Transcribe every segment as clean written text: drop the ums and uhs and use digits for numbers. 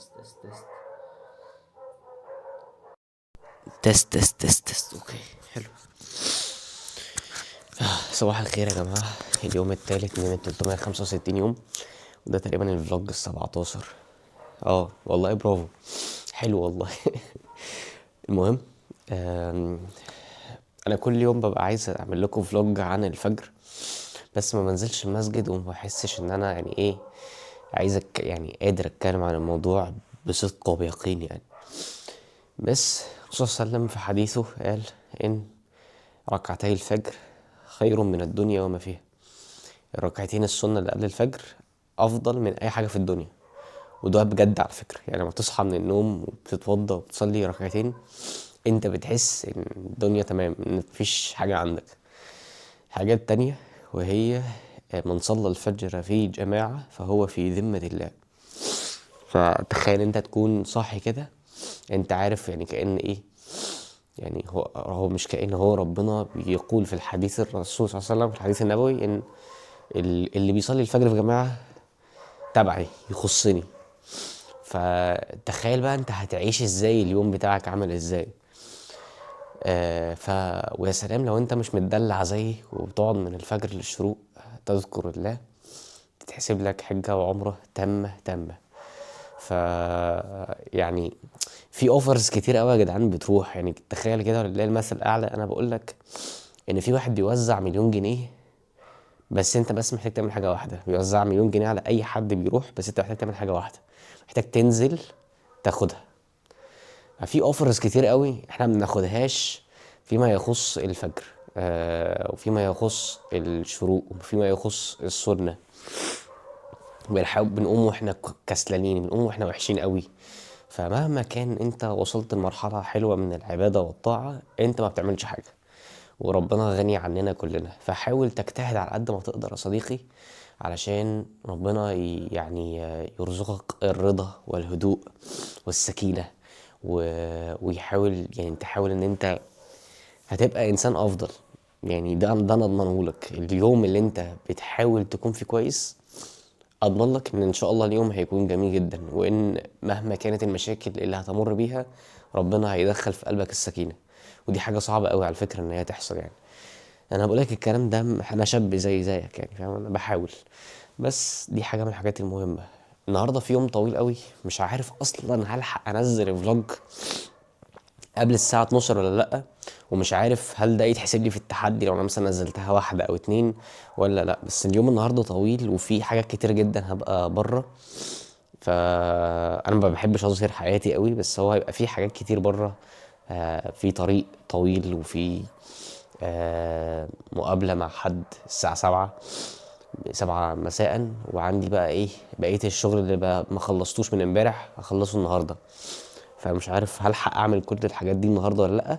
تست تست تست تست تست تست تست. اوكي حلو. صباح الخير يا جماعة. اليوم التالت من 365 يوم، وده تقريبا الفلوج ال17. والله برافو، حلو والله. المهم، انا كل يوم ببقى عايز اعمل لكم فلوج عن الفجر، بس ما منزلش المسجد وما بحسش ان انا يعني ايه يعني قادر اتكلم عن الموضوع بصدق وبيقين يعني. بس الرسول صلى الله عليه وسلم في حديثه قال ان ركعتي الفجر خير من الدنيا وما فيها. الركعتين السنة اللي قبل الفجر افضل من اي حاجة في الدنيا، وده بجد على فكرة. يعني لما تصحى من النوم وبتتوضى وبتصلي ركعتين، انت بتحس ان الدنيا تمام، ان مفيش حاجة عندك. حاجات تانية، وهي من صلى الفجر في جماعة فهو في ذمة الله. فتخيل انت تكون صاحي كده، انت عارف يعني كأن ايه، يعني هو مش كأن هو ربنا بيقول في الحديث الرسول صلى الله عليه وسلم في الحديث النبوي ان اللي بيصلي الفجر في جماعة تبعي، يخصني. فتخيل بقى انت هتعيش ازاي، اليوم بتاعك عامل ازاي. ويا سلام لو انت مش متدلع زيي وبتقعد من الفجر للشروق تذكر الله، تتحسب لك حجة وعمرة تامة تامة. يعني في اوفرز كتير قوي يا جدعان بتروح. يعني تخيل كده، ولله المثل الاعلى، انا بقول لك ان في واحد بيوزع 1,000,000 جنيه، بس انت بس محتاج تعمل حاجه واحده. بيوزع 1,000,000 جنيه على اي حد بيروح، بس انت محتاج تعمل حاجه واحده، محتاج تنزل تاخدها. في اوفرز كتير قوي احنا ما بناخدهاش فيما يخص الفجر، وفيما يخص الشروق، وفيما يخص السنه. بنقوم واحنا كسلانين، بنقوم واحنا وحشين قوي. فمهما كان انت وصلت لمرحلة حلوة من العبادة والطاعة، انت ما بتعملش حاجة، وربنا غني عننا كلنا. فحاول تجتهد على قد ما تقدر يا صديقي، علشان ربنا يعني يرزقك الرضا والهدوء والسكينة، ويحاول يعني تحاول ان انت هتبقى انسان افضل. يعني ده انا اضمنه لك. اليوم اللي انت بتحاول تكون فيه كويس، اضمن لك ان شاء الله اليوم هيكون جميل جدا، وان مهما كانت المشاكل اللي هتمر بيها، ربنا هيدخل في قلبك السكينة. ودي حاجة صعبة قوي على فكرة ان هي تحصل. يعني انا بقول لك الكلام ده، انا شاب زيك يعني، فاهم؟ انا بحاول. بس دي حاجة من الحاجات المهمة. النهاردة في يوم طويل قوي، مش عارف اصلا هلحق انزل فلوج قبل الساعة 12 ولا لأ. ومش عارف هل ده يتحسب لي في التحدي لو انا مثلا نزلتها واحدة او اتنين ولا لأ. بس اليوم النهاردة طويل، وفي حاجات كتير جدا هبقى بره. فانا ما بحبش اظهر حياتي قوي، بس هو هيبقى في حاجات كتير بره. في طريق طويل، وفي مقابلة مع حد الساعة 7 مساء. وعندي بقى ايه بقية الشغل اللي بقى ما خلصتوش من امبارح هخلصه النهاردة. فمش عارف هلحق اعمل كل الحاجات دي النهاردة ولا لأ.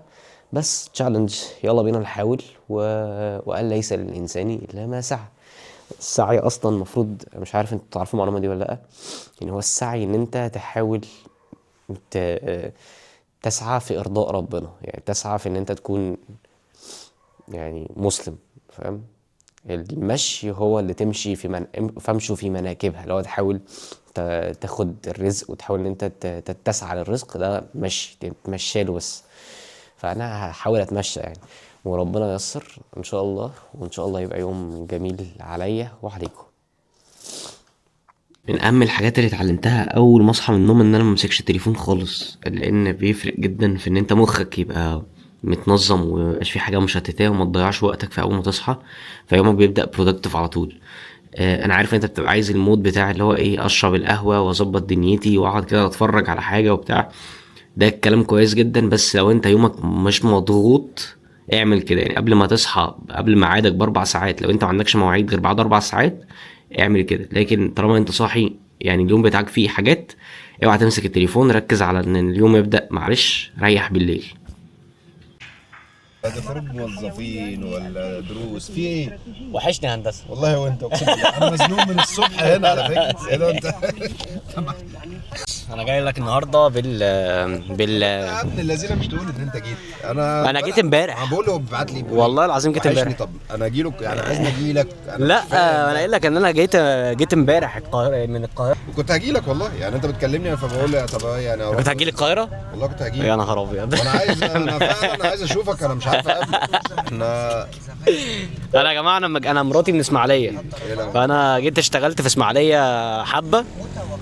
بس تشالنج، يلا بينا نحاول. وقال ليس للإنسان إلا ما سعى. السعي اصلا المفروض، مش عارف انتوا تعرفوا المعلومه دي ولا لا، يعني هو السعي ان انت تحاول تسعى في ارضاء ربنا. يعني تسعى في ان انت تكون يعني مسلم، فاهم؟ المشي هو اللي تمشي فامشوا في مناكبها، اللي هو تحاول تاخد الرزق، وتحاول ان انت تسعى للرزق. ده مشي تتمشى له بس. فانا هحاول اتمشى يعني، وربنا ييسر ان شاء الله. وان شاء الله يبقى يوم جميل عليا وعليكم. من اهم الحاجات اللي اتعلمتها اول ما اصحى من النوم ان انا ما امسكش التليفون خالص، لان بيفرق جدا في ان انت مخك يبقى متنظم، وميبقاش في حاجه مشتتاه، وما تضيعش وقتك في اول ما تصحى. فيومك بيبدا برودكتيف على طول. انا عارف ان انت بتبقى عايز المود بتاع اللي هو ايه، اشرب القهوه واظبط دنيتي واقعد كده اتفرج على حاجه وبتاع. ده الكلام كويس جدا، بس لو انت يومك مش مضغوط اعمل كده. يعني قبل ما تصحى، قبل ميعادك ب4 ساعات، لو انت ما عندكش مواعيد غير بعد 4 ساعات اعمل كده. لكن طالما انت صاحي يعني اليوم بتاعك فيه حاجات، اوعى تمسك التليفون. ركز على ان اليوم يبدأ، معلش ريح بالليل. ده خروج موظفين ولا دروس في ايه؟ وحشني هندسة. والله وانت اقسم بالله انا مزنوق من الصبح هنا على فكره. ايه ده انت؟ انا جاي لك النهارده يا ابن الذين مش تقول ان انت جيت. انا جيت امبارح. انا بقول له ابعت لي والله العظيم جيت وحشني. امبارح. طب انا اجي لك يعني، عايزني اجي لك. لا انا قايل لك ان انا جيت امبارح القاهره، من القاهره. وكنت هجي لك والله، يعني انت بتكلمني فبقول لي طب يعني كنت هتجي لي القاهره والله كنت هجي. يا نهار ابيض. انا فعلا عايز اشوفك، انا مش عارف اقابلك. احنا انا يا جماعه انا مراتي من اسماعيليه، فانا جيت اشتغلت في اسماعيليه حبه.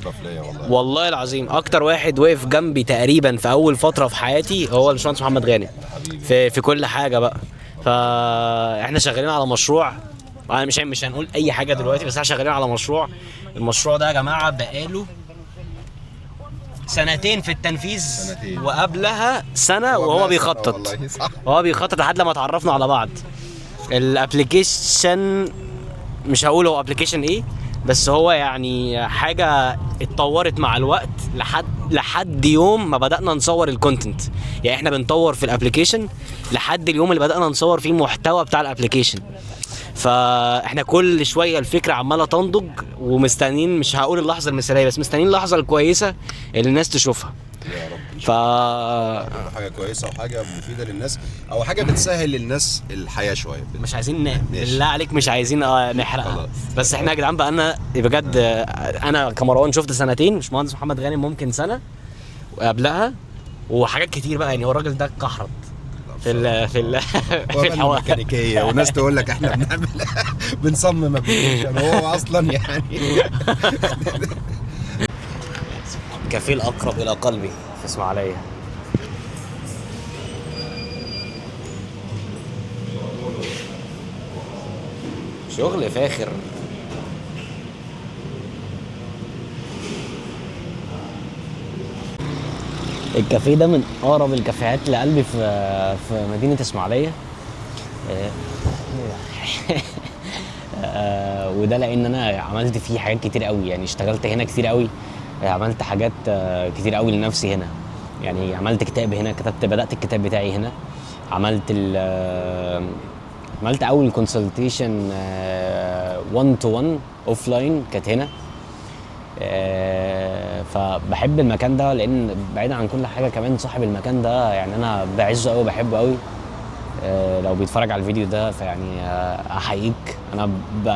طفليه والله. والله العظيم اكتر واحد وقف جنبي تقريبا في اول فتره في حياتي هو الباشمهندس محمد غانم، في كل حاجه بقى. فاحنا شغالين على مشروع، انا مش هنقول اي حاجه دلوقتي، بس احنا شغالين على مشروع. المشروع ده يا جماعه بقاله سنتين في التنفيذ، سنتين. وقبلها سنه وهو بيخطط. والله صح. هو بيخطط لحد لما اتعرفنا على بعض. الابلكيشن مش هقول هو ابلكيشن ايه، بس هو يعني حاجه اتطورت مع الوقت لحد يوم ما بدانا نصور الكونتنت. يعني احنا بنطور في الابلكيشن لحد اليوم اللي بدانا نصور فيه المحتوى بتاع الابلكيشن. فاحنا كل شويه الفكره عماله تنضج، ومستنيين، مش هقول اللحظه المثاليه، بس مستنيين اللحظه الكويسه اللي الناس تشوفها. يا رب ف حاجه كويسه وحاجه مفيده للناس، او حاجه بتسهل للناس الحياه شويه. مش عايزين ماشي. بالله عليك مش عايزين نحرقها. خلاص. بس احنا يا جدعان بقى لنا بجد، انا كمروان شفت سنتين، مش مهندس محمد غانم ممكن سنه وقبلها، وحاجات كتير بقى. يعني هو الراجل ده كحرت في الحوار. الميكانيكيه، وناس تقول لك احنا بنعمل بنصمم ابلكيشن، هو اصلا يعني كفيل الاقرب الى قلبي في اسماعيليه. شغل فاخر. الكافيه ده من اقرب الكافيهات لقلبي في مدينه اسماعيليه. وده لان انا عملت فيه حاجات كتير قوي، يعني اشتغلت هنا كتير قوي. عملت حاجات كتير قوي لنفسي هنا. يعني عملت كتاب هنا، بدأت الكتاب بتاعي هنا. عملت اول كونسلتيشن 1 تو 1 اوف لاين كانت هنا. فبحب المكان ده، لان بعيدا عن كل حاجه كمان صاحب المكان ده يعني انا بعزه قوي وبحبه قوي. لو بيتفرج على الفيديو ده فيعني احييك. انا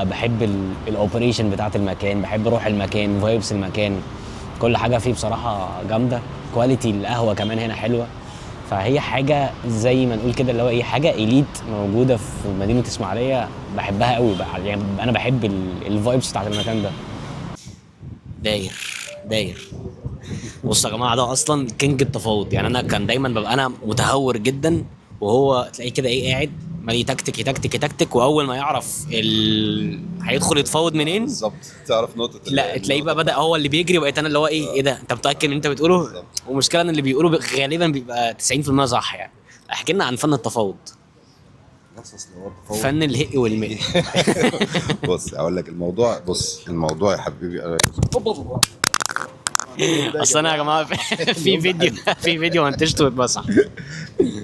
بحب الاوبريشن بتاعه المكان، بحب روح المكان، فايبس المكان، كل حاجه فيه بصراحه جامده. كواليتي القهوه كمان هنا حلوه. فهي حاجه زي ما نقول كده اللي هو ايه، حاجه اليت موجوده في مدينه اسماعيليه، بحبها قوي بقى. يعني انا بحب الفايبس بتاعه المكان ده. داير. بصوا يا جماعه، ده اصلا كينج التفاوض. يعني انا كان دايما ببقى انا متهور جدا، وهو تلاقيه كده ايه قاعد ما يتكتك، واول ما يعرف هيدخل يتفاوض منين بالظبط تعرف نقطه. لا تلاقيه بقى بدأ هو اللي بيجري، وبقيت انا اللي هو ايه ده انت متاكد ان انت بتقوله بالظبط. ومشكله ان اللي بيقوله غالبا بيبقى 90% صح. يعني احكي لنا عن فن التفاوض، فن الهق والماء. بص اقول لك الموضوع. بص الموضوع يا حبيبي، اصل انا يا جماعه في فيديو منتجته واتمسح.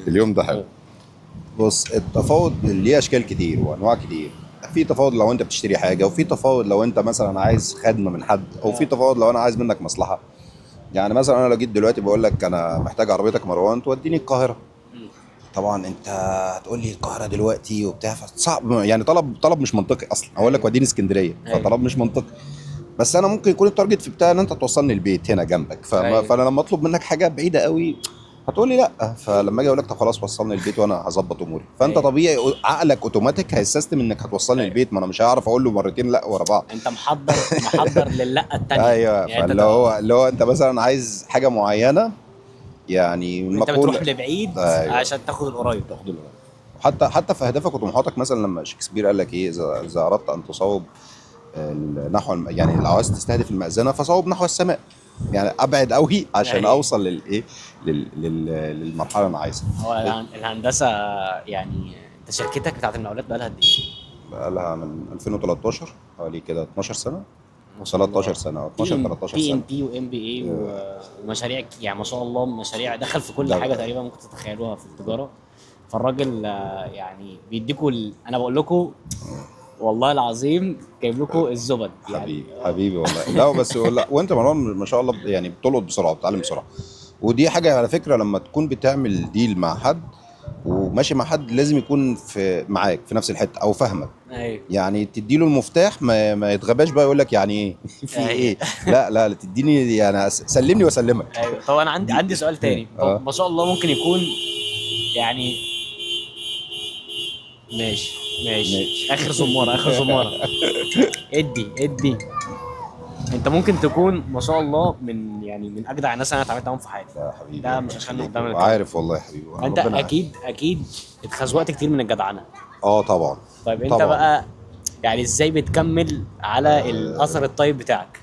اليوم ده حلو. بص التفاوض ليه اشكال كتير وانواع كتير. في تفاوض لو انت بتشتري حاجه، وفي تفاوض لو انت مثلا عايز خدمه من حد، او في تفاوض لو انا عايز منك مصلحه. يعني مثلا انا لو جيت دلوقتي بقول لك انا محتاج عربيتك مروان توديني القاهره، طبعا انت هتقول لي القاهره دلوقتي وبتاع، صعب يعني. طلب مش منطقي اصلا. اقول لك وديني اسكندريه، فطلب مش منطقي. بس انا ممكن يكون التارجت في بتاعي ان انت توصلني البيت هنا جنبك، فانا لما اطلب منك حاجه بعيده قوي هتقول لي لا. فلما اجي اقول لك طب خلاص وصلني البيت وانا هظبط اموري، فانت طبيعي عقلك اوتوماتيك هيسيستم انك هتوصلني البيت. ما انا مش هعرف اقول له مرتين لا ورا بعض. انت محضر لللا الثانيه. ايوه. يعني فاللي هو انت مثلا عايز حاجه معينه، يعني انت بتروح لبعيد. أيوة. عشان تاخد القريب. حتى في اهدافك وطموحاتك. مثلا لما شكسبير قال لك ايه، اذا اردت ان تصوب نحو يعني لو عايز تستهدف المأذنه فصوب نحو السماء. يعني ابعد قوي عشان اوصل للايه، للمرحله اللي انا عايزها. هو الهندسه يعني انت شركتك بتاعت المقاولات بقى لها قد ايه؟ بقى لها من 2013 حوالي كده 12 سنه. 13 سنه او 12 13 بي سنه. ام بي وام بي اي ومشاريع يعني ما شاء الله، مشاريع دخل في كل حاجه تقريبا ممكن تتخيلوها في التجاره. فالراجل يعني بيديكوا انا بقول لكم والله العظيم جايب لكم الزبد يعني. حبيبي حبيبي والله. لا بس لا، وانت مروان ما شاء الله يعني بتلقط بسرعه، بتتعلم بسرعه. ودي حاجه على فكره، لما تكون بتعمل ديل مع حد وماشي مع حد، لازم يكون في معاك في نفس الحته او فاهمك. ايوه يعني تديله المفتاح، ما يتغباش بقى يقول لك يعني ايه في أيوة. ايه. لا تديني يعني سلمني واسلمك. ايوه. طب انا عندي سؤال تاني. طب اه ما شاء الله ممكن يكون يعني ماشي ماشي. اخر زماره اخر زماره. ادي انت ممكن تكون ما شاء الله من يعني من اجدع الناس انا اتعاملت معاهم في حياتي. يا حبيبي ده ربنا مش عشان يخليك. قدام الكاميرا. عارف والله يا حبيبي، انت ربنا عارف. اكيد اتخزوقت كتير من الجدعنه. اه طبعا. طيب انت طبعا. بقى يعني ازاي بتكمل على الاثر الطيب بتاعك؟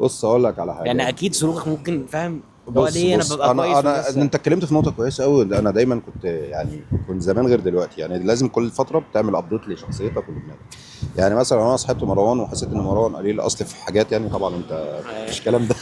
بص اقول لك على حاجه. يعني اكيد سلوكك ممكن فاهم اللي هو بص ليه انا بص ببقى كويس انا والناس انت اتكلمت في نقطه كويسه قوي. انا دايما كنت يعني كنت زمان غير دلوقتي، يعني لازم كل فتره بتعمل ابديت لشخصيتك ودماغك. يعني مثلا انا صحيت مروان وحسيت ان مروان قليل الاصل في حاجات، يعني طبعا انت مش الكلام ده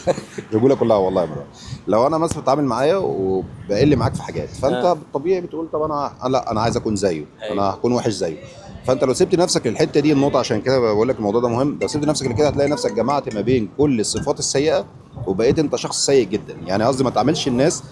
الرجوله كلها والله يا مروان. لو انا مثلا بتعامل معايا وبقل معاك في حاجات، فانت بالطبيعي بتقول طب انا لا انا عايز اكون زيه، انا هكون وحش زيه. فانت لو سبت نفسك للحته دي النقطه، عشان كده بقول لك الموضوع ده مهم. لو سبت نفسك لكده هتلاقي نفسك جمعت ما بين كل الصفات السيئه وبقيت انت شخص سيء جدا. يعني قصدي ما تعملش الناس،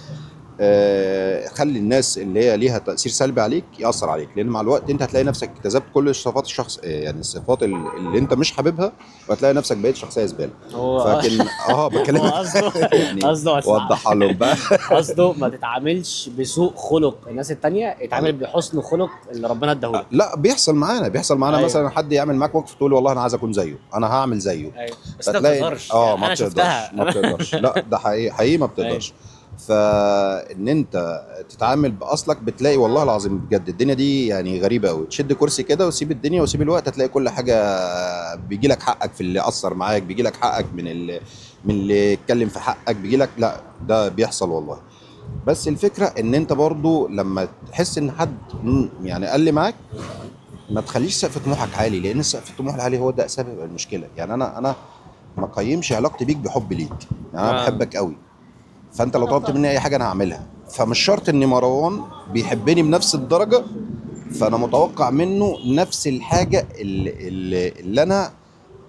خلي الناس اللي هي ليها تاثير سلبي عليك ياثر عليك، لان مع الوقت انت هتلاقي نفسك اكتسبت كل صفات الشخص، يعني الصفات اللي انت مش حاببها، وهتلاقي نفسك بقيت شخصيه زباله. هو فكن بكلمك هو قصده يعني وضحها لهم بقى. قصده ما تتعاملش بسوء خلق الناس التانية، اتعامل بحسن خلق اللي ربنا اداهولك. لا بيحصل معانا أيوة. مثلا حد يعمل معاك موقف تقول والله انا عايز اكون زيه، انا هعمل زيه. ايوه بس انت ما فتلاقي بتقدرش. ما انا بتقدرش شفتها. ما بتقدرش لا ده حقيقي ما بتقدرش. فان انت تتعامل باصلك بتلاقي والله العظيم بجد الدنيا دي يعني غريبه قوي. تشد كرسي كده وسيب الدنيا وسيب الوقت، هتلاقي كل حاجه بيجي لك حقك في اللي اثر معاك، بيجي لك حقك من اللي اتكلم في حقك، بيجي لك. لا ده بيحصل والله. بس الفكره ان انت برضو لما تحس ان حد يعني قل معاك، ما تخليش سقف طموحك عالي، لان سقف الطموح العالي هو ده سبب المشكله. يعني انا ما قيمش علاقتي بيك بحب ليك. يعني انا بحبك قوي، فانت لو طلبت مني اي حاجه انا هعملها. فمش شرط ان مروان بيحبني بنفس الدرجه فانا متوقع منه نفس الحاجه اللي انا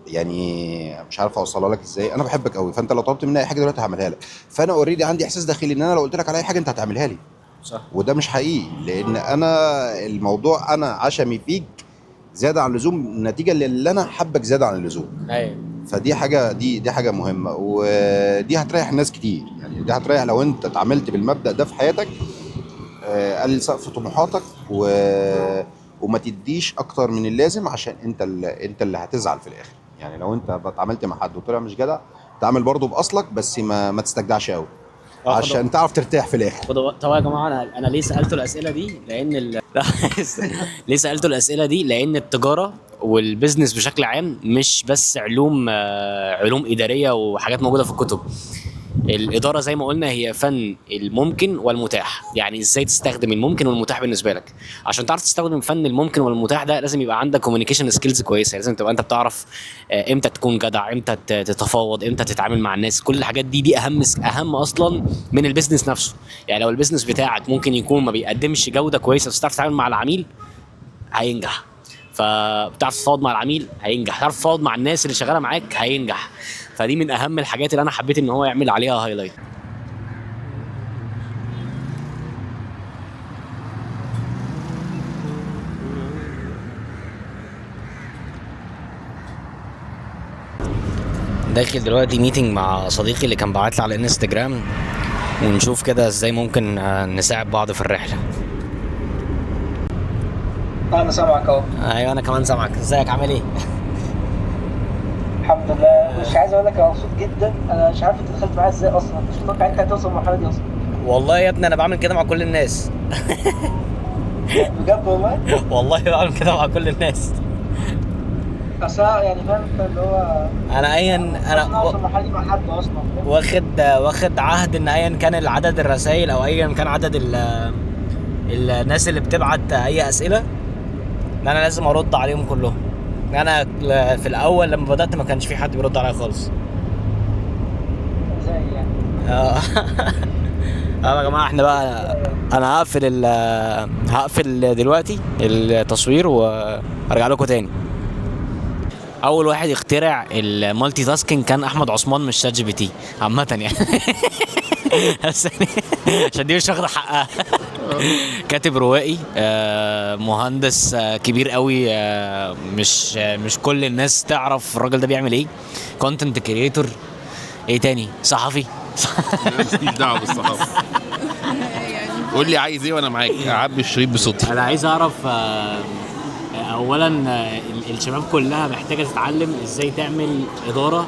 يعني مش عارف اوصلها لك ازاي. انا بحبك قوي، فانت لو طلبت مني اي حاجه دلوقتي هعملها لك. فانا اوريدي عندي احساس داخلي ان انا لو قلت لك على اي حاجه انت هتعملها لي. صح. وده مش حقيقي، لان انا الموضوع انا عشمي فيك زياده عن اللزوم نتيجه للي انا حبك زياده عن اللزوم. ايوه فدي حاجه دي حاجه مهمه، ودي هتريح ناس كتير. يعني دي هتريح لو انت اتعاملت بالمبدأ ده في حياتك. قلل سقف طموحاتك وما تديش اكتر من اللازم، عشان انت اللي هتزعل في الاخر. يعني لو انت اتعاملت مع حد وطلع مش جدع، تعامل برضه باصلك، بس ما تستجدعش قوي عشان تعرف ترتاح في الاخر. طبعا يا جماعه انا ليه سالته الاسئله دي لان لا ليه سالته الاسئله دي لان التجاره والبزنس بشكل عام مش بس علوم اداريه وحاجات موجوده في الكتب. الاداره زي ما قلنا هي فن الممكن والمتاح. يعني ازاي تستخدم الممكن والمتاح بالنسبه لك. عشان تعرف تستخدم فن الممكن والمتاح ده لازم يبقى عندك كوميونيكيشن سكيلز كويسه. لازم تبقى انت بتعرف امتى تكون جدع، امتى تتفاوض، امتى تتعامل مع الناس. كل الحاجات دي اهم اصلا من البيزنس نفسه. يعني لو البيزنس بتاعك ممكن يكون ما بيقدمش جوده كويسه بس تعرف تتعامل مع العميل هينجح. فبتعرف تتفاوض مع العميل هينجح، تعرف تتفاوض مع الناس اللي شغاله معاك هينجح. فدي من اهم الحاجات اللي انا حبيت ان هو يعمل عليها هايلايت. داخل دلوقتي ميتنج مع صديقي اللي كان بعت لي على الانستجرام، ونشوف كده ازاي ممكن نساعد بعض في الرحله. انا سامعك اهو. ايوه انا كمان سامعك. ازيك عامل ايه؟ الحمد لله. مش عايز اقول لك انا مبسوط جدا. انا مش عارف انت دخلت معايا ازاي اصلا، مش متوقع انت هتوصل للمرحله دي اصلا. والله يا ابني انا بعمل كده مع كل الناس. بجد والله. والله بعمل كده مع كل الناس. اصل يعني فاهم انت اللي هو انا انا اوصل للمرحله دي مع حد اصلا. واخد عهد ان ايا كان عدد الرسائل او ايا كان عدد الناس اللي بتبعت اي اسئله ان انا لازم ارد عليهم كلهم. انا في الاول لما بدات ما كانش في حد بيرد عليا خالص. زي يعني يا جماعه احنا بقى انا هقفل دلوقتي التصوير وارجع لكم تاني. اول واحد يخترع المالتي تاسكينج كان احمد عثمان، مش شات جي بي تي عامه يعني. بس عشان دي مش واخده حقها. كاتب روائي، مهندس كبير قوي، مش كل الناس تعرف الراجل ده بيعمل ايه. كونتنت كريتور. ايه تاني؟ صحفي. ماليش دعوه بالصحافه. قول لي عايز ايه وانا معاك اعبي الشريط بصوتي. انا عايز اعرف اولا الشباب كلها محتاجه تتعلم ازاي تعمل اداره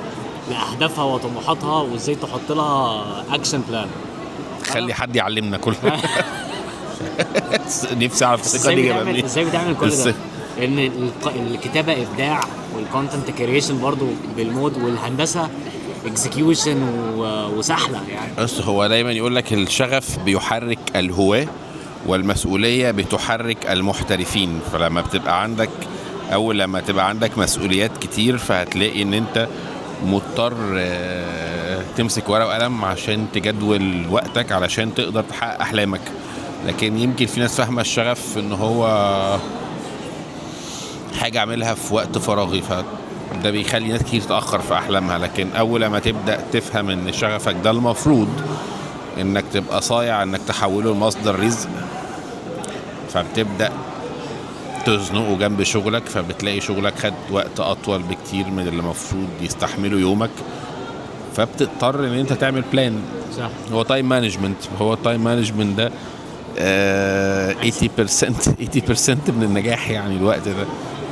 لاهدافها وطموحاتها، وازاي تحط لها اكشن بلان. خلي حد يعلمنا كل نفسي اعرف الثقه دي جايه منين. ازاي بتعمل كل ده؟ لان الكتابه ابداع، والكونتنت كريشن برضو بالمود، والهندسه اكزكيوشن وسهله يعني. بس هو دايما يقول لك الشغف بيحرك الهواة والمسؤولية بتحرك المحترفين. فلما بتبقى عندك لما تبقى عندك مسؤوليات كتير، فهتلاقي ان انت مضطر تمسك ورقة وقلم عشان تجدول وقتك علشان تقدر تحقق احلامك. لكن يمكن في ناس فاهمة الشغف ان هو حاجة اعملها في وقت فراغي، فده بيخلي ناس كتير تأخر في احلامها. لكن اول ما تبدأ تفهم ان شغفك ده المفروض انك تبقى صايع انك تحوله لمصدر رزق، فبتبدأ تزنقه جنب شغلك، فبتلاقي شغلك خد وقت اطول بكتير من اللي المفروض يستحمله يومك، فبتضطر ان انت تعمل بلان. صح. هو تايم مانجمنت ده 80% من النجاح يعني الوقت ده.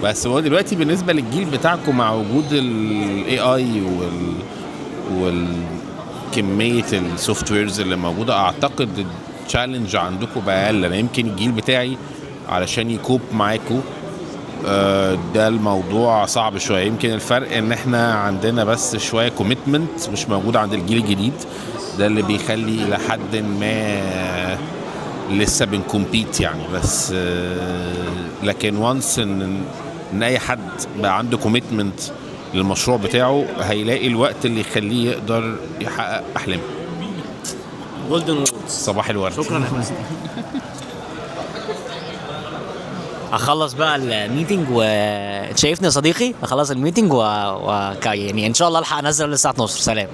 بس هو دلوقتي بالنسبه للجيل بتاعكم مع وجود الاي اي والكميه السوفت ويرز اللي موجوده، اعتقد التشالنج عندكم بقى اقل. انا يمكن الجيل بتاعي علشان يكوب معاكم ده الموضوع صعب شويه. يمكن الفرق ان احنا عندنا بس شويه كوميتمنت مش موجود عند الجيل الجديد، ده اللي بيخلي الى حد ما لسه بنكمبيت يعني. بس لكن وانس ان اي حد بقى عنده كوميتمنت للمشروع بتاعه، هيلاقي الوقت اللي يخليه يقدر يحقق احلامه. جولدن ووردز. صباح الورد. شكرا يا فندم. هخلص بقى الميتنج وشايفني يا صديقي، هخلص الميتنج يعني ان شاء الله الحق انزل الساعه 12. سلام.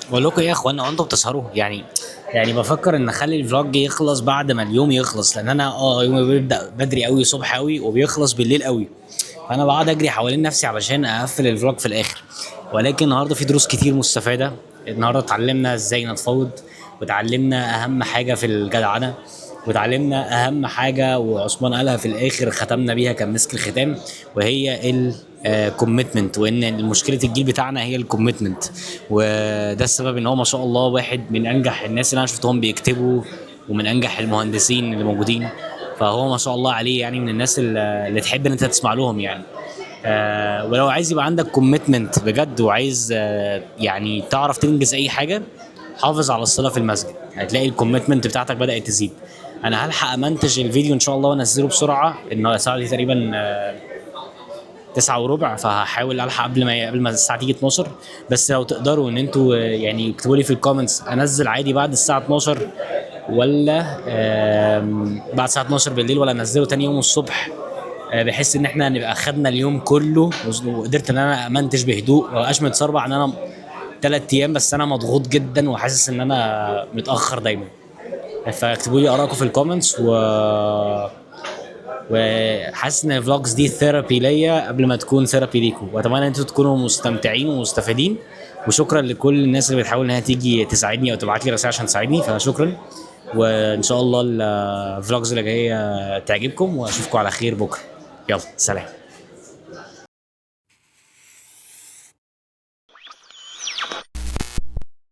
بقول لكم ايه يا اخوانا، انتوا بتسهروا يعني بفكر ان اخلي الفلوج يخلص بعد ما اليوم يخلص، لان انا يومي بيبدا بدري قوي صبح قوي وبيخلص بالليل قوي، فانا بقعد اجري حوالين نفسي علشان اقفل الفلوج في الاخر. ولكن النهارده في دروس كتير مستفاده. النهارده اتعلمنا ازاي نتفاوض، وتعلمنا اهم حاجه في الجدعنه، وتعلمنا اهم حاجه وعثمان قالها في الاخر ختمنا بيها كان مسك الختام، وهي الكوميتمنت. وان مشكله الجيل بتاعنا هي الكوميتمنت، وده السبب ان هو ما شاء الله واحد من انجح الناس اللي انا شفتهم بيكتبوا، ومن انجح المهندسين اللي موجودين. فهو ما شاء الله عليه يعني من الناس اللي تحب ان انت تسمع لهم يعني. ولو عايز يبقى عندك كوميتمنت بجد، وعايز يعني تعرف تنجز اي حاجه، حافظ على الصلاه في المسجد، هتلاقي الكوميتمنت بتاعتك بدات تزيد. انا هلحق امنتج الفيديو ان شاء الله وانزله بسرعه، ان الساعه دي تقريبا 9:15، فهحاول الحق قبل ما الساعه تيجي 12. بس لو تقدروا ان انتوا يعني اكتبوا لي في الكومنتس انزل عادي بعد الساعه 12 ولا بعد الساعه 12 بالليل، ولا انزله تاني يوم الصبح، بحيث ان احنا نبقى خدنا اليوم كله وقدرت ان انا امنتج بهدوء، ما بقاش متصربع ان انا 3 ايام بس انا مضغوط جدا وحاسس ان انا متاخر دايما. فاكتبوا لي ارائكم في الكومنتس وحاسس ان الفلوجز دي ثيرابي ليا قبل ما تكون ثيرابي ليكم، واتمنى ان انتوا تكونوا مستمتعين ومستفيدين. وشكرا لكل الناس اللي بتحاول انها تيجي تساعدني او تبعت لي رسائل عشان تساعدني، فشكرا. وان شاء الله الفلوجز اللي جايه تعجبكم، واشوفكم على خير بكره. يلا سلام.